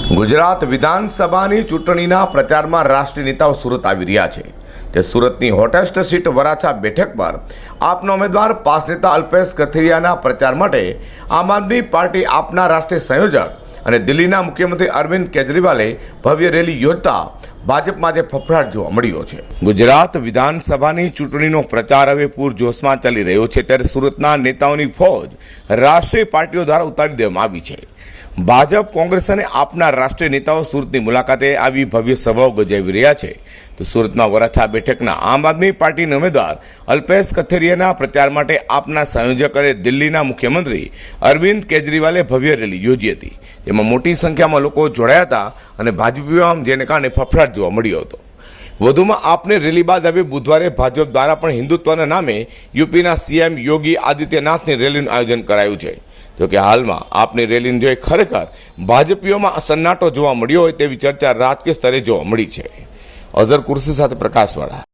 ગુજરાત વિધાનસભાની ચૂંટણીના પ્રચારમાં રાષ્ટ્રીય નેતાઓ સુરત આવી રહ્યા છે। તે સુરતની હોટેસ્ટ સીટ વરાછા બેઠક પર આપના ઉમેદવાર પાસ નેતા અલ્પેશ કથિરિયાના પ્રચાર માટે આમ આદમી પાર્ટી આપના રાષ્ટ્રીય સંયોજક અને દિલ્હીના મુખ્યમંત્રી અરવિંદ કેજરીવાલે ભવ્ય રેલી યોજતા ભાજપમાં જે ફફડાટ જોવા મળ્યો છે। ગુજરાત વિધાનસભાની ચૂંટણીનો પ્રચાર હવે પૂરજોશમાં ચાલી રહ્યો છે, ત્યારે સુરતના નેતાઓની ફોજ રાષ્ટ્રીય પાર્ટીઓ દ્વારા ઉતારી દેવામાં આવી છે। ભાજપ, કોંગ્રેસ અને આપના રાષ્ટ્રીય નેતાઓ સુરતની મુલાકાતે આવી ભવ્ય સભાઓ ગજાવી રહ્યા છે। તો સુરતમાં વરાછા બેઠકના આમ આદમી પાર્ટીના ઉમેદવાર અલ્પેશ કથિરિયાના પ્રચાર માટે આપના સંયોજક અને દિલ્હીના મુખ્યમંત્રી અરવિંદ કેજરીવાલે ભવ્ય રેલી યોજી હતી, જેમાં મોટી સંખ્યામાં લોકો જોડાયા હતા અને ભાજપમાં જેને કારણે ફફડાટ જોવા મળ્યો હતો। વધુમાં આપની રેલી બાદ હવે બુધવારે ભાજપ દ્વારા પણ હિન્દુત્વના નામે યુપીના સીએમ યોગી આદિત્યનાથની રેલીનું આયોજન કરાયું છે। જોકે હાલમાં આપની રેલીને જોઈ ખરેખર ભાજપીઓમાં સન્નાટો જોવા મળ્યો હોય તેવી ચર્ચા રાજકીય સ્તરે જોવા મળી છે। અઝર કુર્સી સાથે પ્રકાશવાળા।